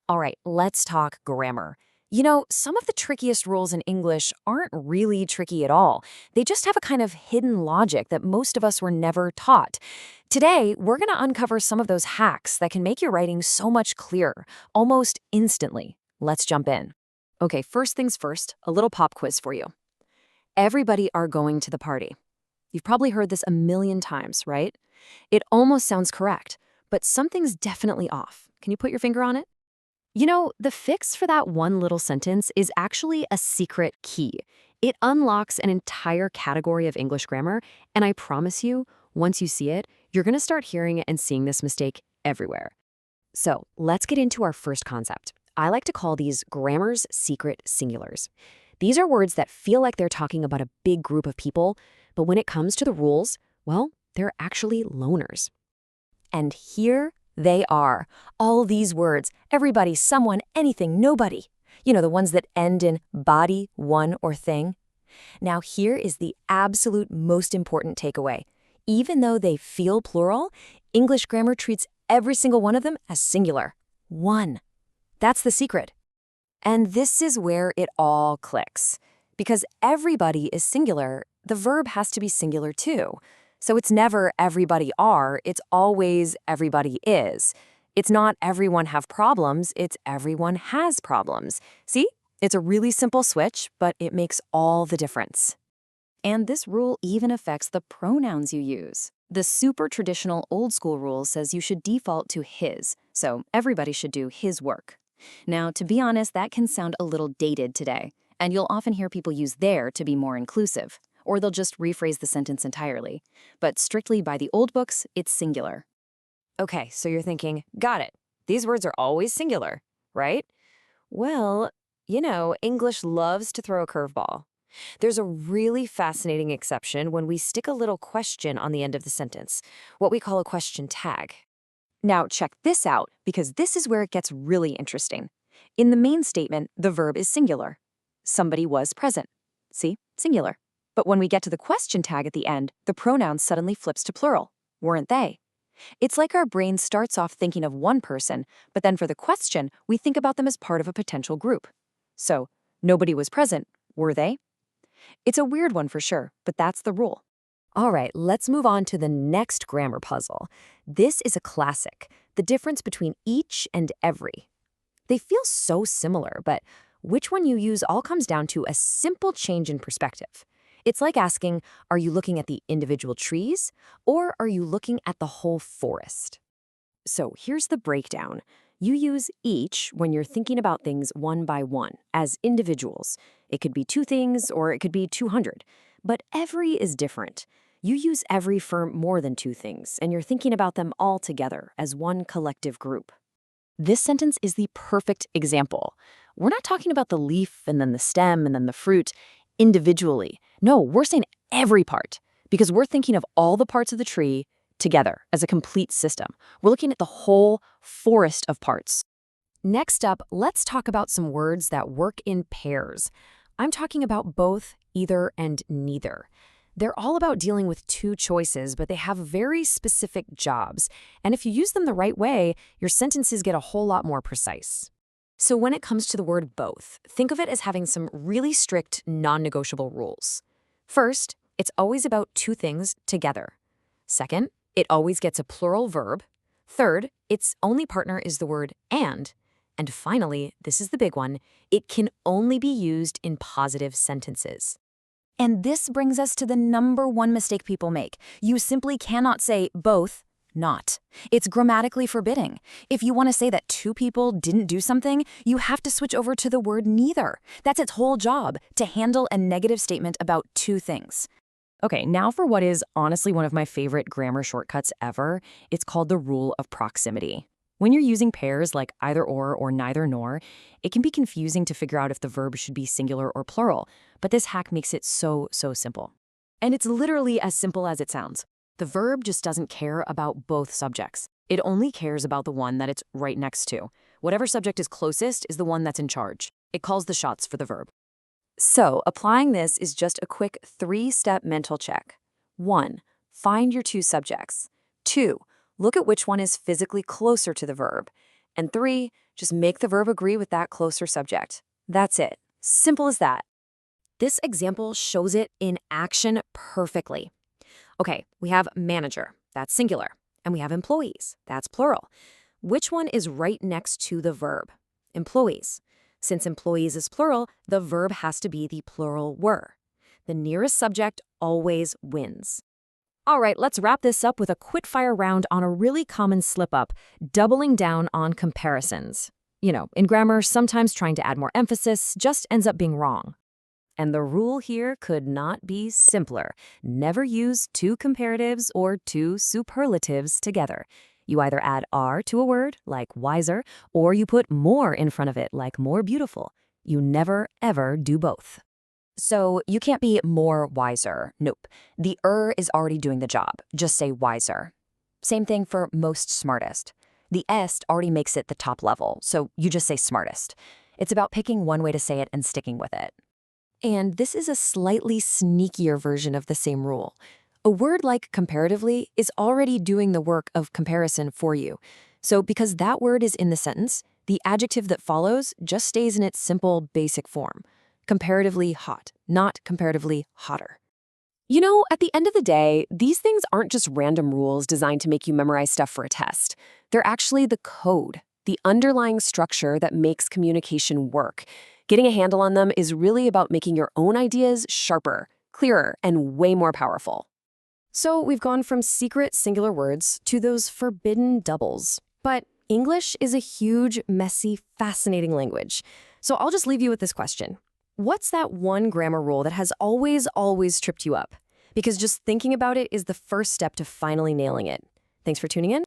All right, let's talk grammar. You know, some of the trickiest rules in English aren't really tricky at all. They just have a kind of hidden logic that most of us were never taught. Today, we're going to uncover some of those hacks that can make your writing so much clearer, almost instantly. Let's jump in. Okay, first things first, a little pop quiz for you. Everybody are going to the party. You've probably heard this a million times, right? It almost sounds correct, but something's definitely off. Can you put your finger on it? You know, the fix for that one little sentence is actually a secret key. It unlocks an entire category of English grammar, and I promise you, once you see it, you're going to start hearing and seeing this mistake everywhere. So let's get into our first concept. I like to call these grammar's secret singulars. These are words that feel like they're talking about a big group of people, but when it comes to the rules, well, they're actually loners. And here they are. All these words, everybody, someone, anything, nobody. You know, the ones that end in body, one, or thing. Now here is the absolute most important takeaway. Even though they feel plural, English grammar treats every single one of them as singular. One. That's the secret. And this is where it all clicks. Because everybody is singular, the verb has to be singular too. So it's never everybody are, it's always everybody is. It's not everyone have problems, it's everyone has problems. See? It's a really simple switch, but it makes all the difference. And this rule even affects the pronouns you use. The super traditional old school rule says you should default to his, so everybody should do his work. Now, to be honest, that can sound a little dated today, and you'll often hear people use their to be more inclusive, or they'll just rephrase the sentence entirely. But strictly by the old books, it's singular. Okay, so you're thinking, got it. These words are always singular, right? Well, you know, English loves to throw a curveball. There's a really fascinating exception when we stick a little question on the end of the sentence, what we call a question tag. Now, check this out, because this is where it gets really interesting. In the main statement, the verb is singular. Somebody was present. See? Singular. But when we get to the question tag at the end, the pronoun suddenly flips to plural. Weren't they? It's like our brain starts off thinking of one person, but then for the question, we think about them as part of a potential group. So, nobody was present, were they? It's a weird one for sure, but that's the rule. All right, let's move on to the next grammar puzzle. This is a classic, the difference between each and every. They feel so similar, but which one you use all comes down to a simple change in perspective. It's like asking, are you looking at the individual trees, or are you looking at the whole forest? So here's the breakdown. You use each when you're thinking about things one by one, as individuals. It could be two things, or it could be 200. But every is different. You use every for more than two things, and you're thinking about them all together as one collective group. This sentence is the perfect example. We're not talking about the leaf and then the stem and then the fruit individually. No, we're saying every part, because we're thinking of all the parts of the tree together as a complete system. We're looking at the whole forest of parts. Next up, let's talk about some words that work in pairs. I'm talking about both, either, and neither. They're all about dealing with two choices, but they have very specific jobs. And if you use them the right way, your sentences get a whole lot more precise. So when it comes to the word both, think of it as having some really strict, non-negotiable rules. First, it's always about two things together. Second, it always gets a plural verb. Third, its only partner is the word and. And finally, this is the big one, it can only be used in positive sentences. And this brings us to the number one mistake people make. You simply cannot say both, not. It's grammatically forbidding. If you want to say that two people didn't do something, you have to switch over to the word neither. That's its whole job, to handle a negative statement about two things. Okay, now for what is honestly one of my favorite grammar shortcuts ever. It's called the rule of proximity. When you're using pairs like either or neither nor, it can be confusing to figure out if the verb should be singular or plural, but this hack makes it so simple. And it's literally as simple as it sounds. The verb just doesn't care about both subjects. It only cares about the one that it's right next to. Whatever subject is closest is the one that's in charge. It calls the shots for the verb. So, applying this is just a quick 3-step mental check. 1. Find your two subjects. 2. Look at which one is physically closer to the verb. And 3. Just make the verb agree with that closer subject. That's it. Simple as that. This example shows it in action perfectly. Okay, we have manager, that's singular, and we have employees, that's plural. Which one is right next to the verb? Employees. Since employees is plural, the verb has to be the plural were. The nearest subject always wins. All right, let's wrap this up with a quick-fire round on a really common slip-up, doubling down on comparisons. In grammar, sometimes trying to add more emphasis just ends up being wrong. And the rule here could not be simpler. Never use two comparatives or two superlatives together. You either add "are" to a word, like wiser, or you put "more" in front of it, like more beautiful. You never, ever do both. So you can't be more wiser. Nope. The is already doing the job. Just say wiser. Same thing for most smartest. The est already makes it the top level, so you just say smartest. It's about picking one way to say it and sticking with it. And this is a slightly sneakier version of the same rule. A word like comparatively is already doing the work of comparison for you. So because that word is in the sentence, the adjective that follows just stays in its simple, basic form. Comparatively hot, not comparatively hotter. At the end of the day, these things aren't just random rules designed to make you memorize stuff for a test. They're actually the code, the underlying structure that makes communication work. Getting a handle on them is really about making your own ideas sharper, clearer, and way more powerful. So we've gone from secret singular words to those forbidden doubles. But English is a huge, messy, fascinating language. So I'll just leave you with this question. What's that one grammar rule that has always tripped you up? Because just thinking about it is the first step to finally nailing it. Thanks for tuning in.